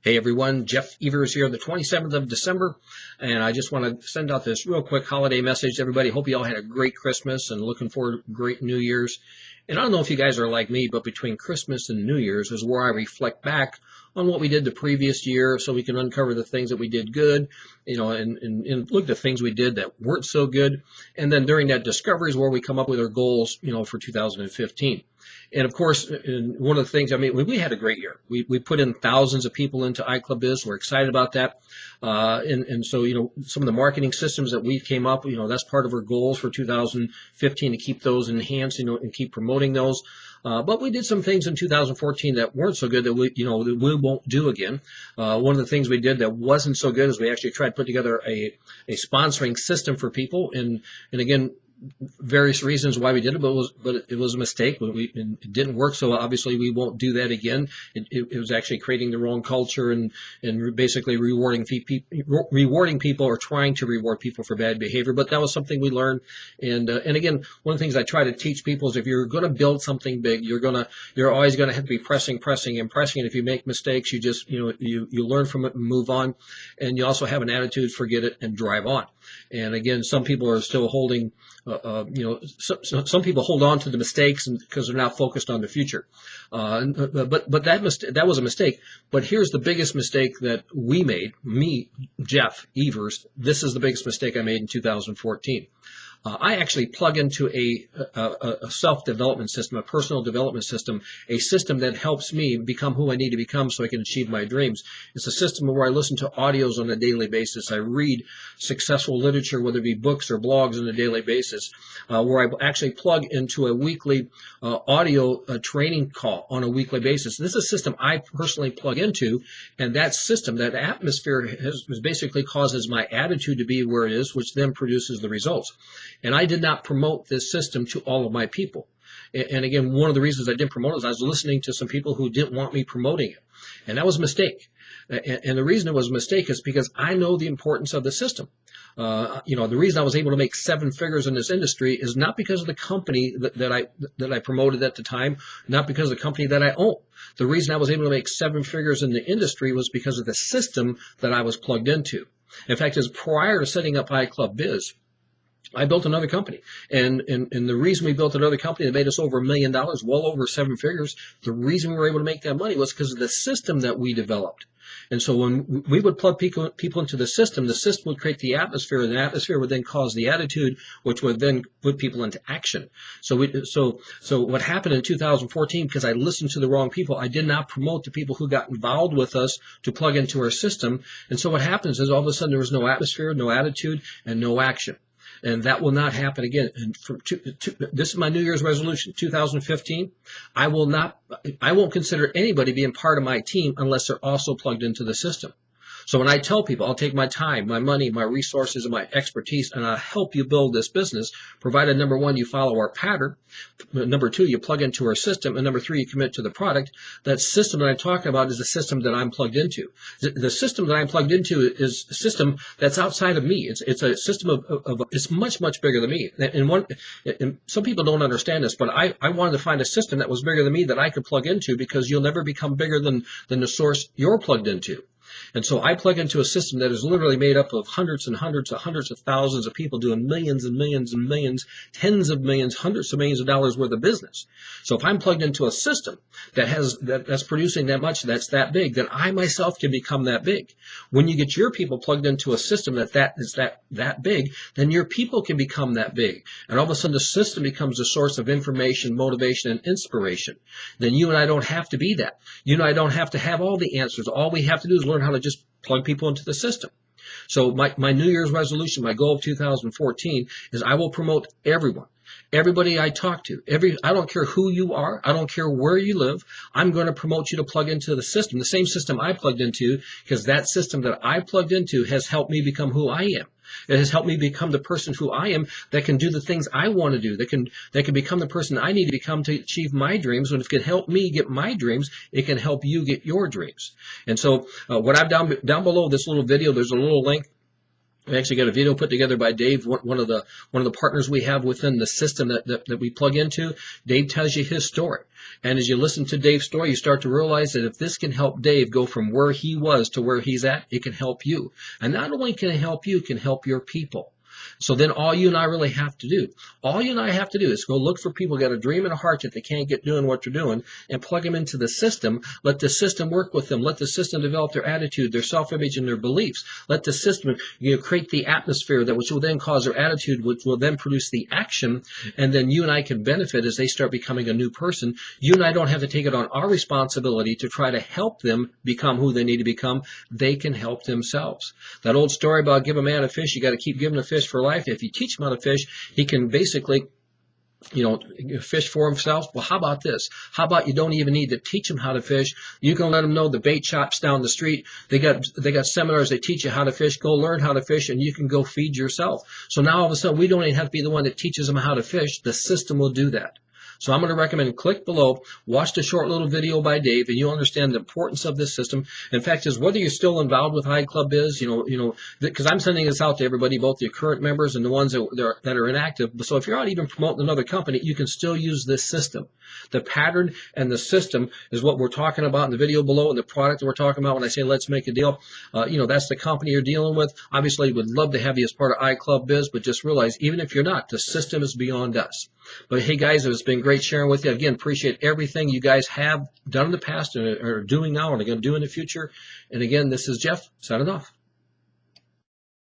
Hey everyone, Jeff Evers here, the 27th of December, and I just want to send out this real quick holiday message to everybody. Hope you all had a great Christmas and looking forward to great New Year's. And I don't know if you guys are like me, but between Christmas and New Year's is where I reflect back on what we did the previous year so we can uncover the things that we did good, and look at the things we did that weren't so good. And then during that discovery is where we come up with our goals, for 2015. And of course, one of the things, we had a great year. We put in thousands of people into iClub Biz. We're excited about that. And so, some of the marketing systems that we came up, that's part of our goals for 2015 to keep those enhanced, and keep promoting those. But we did some things in 2014 that weren't so good that we won't do again. One of the things we did that wasn't so good is we actually tried to put together a sponsoring system for people. And again, various reasons why we did it, but it was a mistake. It didn't work, so obviously we won't do that again. It was actually creating the wrong culture and basically rewarding people or trying to reward people for bad behavior. But that was something we learned. And again, one of the things I try to teach people is if you're going to build something big, you're always going to have to be pressing. And if you make mistakes, you just you learn from it and move on. And you also have an attitude, forget it, and drive on. And again, some people are still holding. Some people hold on to the mistakes because they're not focused on the future. But that was a mistake. But here's the biggest mistake that we made. Me, Jeff Evers. This is the biggest mistake I made in 2014. I actually plug into a self-development system, a personal development system, a system that helps me become who I need to become so I can achieve my dreams. It's a system where I listen to audios on a daily basis. I read successful literature, whether it be books or blogs on a daily basis, where I actually plug into a weekly audio training call on a weekly basis. This is a system I personally plug into, and that system, that atmosphere has basically causes my attitude to be where it is, which then produces the results. And I did not promote this system to all of my people. And again, one of the reasons I didn't promote it is I was listening to some people who didn't want me promoting it. And that was a mistake. And the reason it was a mistake is because I know the importance of the system. The reason I was able to make 7 figures in this industry is not because of the company that I promoted at the time, not because of the company that I own. The reason I was able to make 7 figures in the industry was because of the system that I was plugged into. In fact, as prior to setting up iClub Biz, I built another company, and the reason we built another company that made us over $1 million, well over 7 figures, the reason we were able to make that money was because of the system that we developed. And so when we would plug people into the system would create the atmosphere, and the atmosphere would then cause the attitude, which would then put people into action. So what happened in 2014, because I listened to the wrong people, I did not promote the people who got involved with us to plug into our system. And so what happens is all of a sudden there was no atmosphere, no attitude, and no action. And that will not happen again. And this is my New Year's resolution, 2015. I won't consider anybody being part of my team unless they're also plugged into the system. So when I tell people I'll take my time, my money, my resources, and my expertise, and I'll help you build this business, provided number 1, you follow our pattern, number 2, you plug into our system, and number 3, you commit to the product. That system that I'm talking about is the system that I'm plugged into. The system that I'm plugged into is a system that's outside of me. It's a system it's much, much bigger than me. And some people don't understand this, but I wanted to find a system that was bigger than me that I could plug into, because you'll never become bigger than the source you're plugged into. And so I plug into a system that is literally made up of hundreds and hundreds of thousands of people doing millions and millions and millions, tens of millions, hundreds of millions of dollars worth of business. So if I'm plugged into a system that's producing that much, that's that big, then I myself can become that big. When you get your people plugged into a system that is that big, then your people can become that big. And all of a sudden the system becomes a source of information, motivation, and inspiration. Then you and I don't have to be that. You and I don't have to have all the answers. All we have to do is learn how to just plug people into the system. So my New Year's resolution, my goal of 2014 is I will promote everyone. Everybody I talk to, I don't care who you are, I don't care where you live, I'm going to promote you to plug into the system, the same system I plugged into, because that system that I plugged into has helped me become who I am. It has helped me become the person who I am that can do the things I want to do, that can become the person I need to become to achieve my dreams. And if it can help me get my dreams, it can help you get your dreams. And so what I've down below this little video, there's a little link We actually got a video put together by Dave, one of the partners we have within the system that we plug into. Dave tells you his story. And as you listen to Dave's story, you start to realize that if this can help Dave go from where he was to where he's at, it can help you. And not only can it help you, it can help your people. So then all you and I really have to do, is go look for people who got a dream and a heart that they can't get doing what they're doing, and plug them into the system. Let the system work with them. Let the system develop their attitude, their self-image, and their beliefs. Let the system create the atmosphere which will then cause their attitude, which will then produce the action, and then you and I can benefit as they start becoming a new person. You and I don't have to take it on our responsibility to try to help them become who they need to become. They can help themselves. That old story about give a man a fish, you got to keep giving a fish for life. If you teach him how to fish, he can basically fish for himself. Well, how about this? How about you don't even need to teach him how to fish? You can let him know the bait shops down the street. They got seminars that teach you how to fish. Go learn how to fish, and you can go feed yourself. So now all of a sudden, we don't even have to be the one that teaches them how to fish. The system will do that. So I'm going to recommend click below, watch the short little video by Dave, and you'll understand the importance of this system. In fact, is whether you're still involved with iClub Biz, because I'm sending this out to everybody, both the current members and the ones that are inactive. So if you're not even promoting another company, you can still use this system. The pattern and the system is what we're talking about in the video below, and the product that we're talking about when I say let's make a deal. That's the company you're dealing with. Obviously, we'd love to have you as part of iClub Biz, but just realize, even if you're not, the system is beyond us. But hey, guys, it's been great sharing with you. Again, appreciate everything you guys have done in the past and are doing now and are going to do in the future. And again, this is Jeff signing off.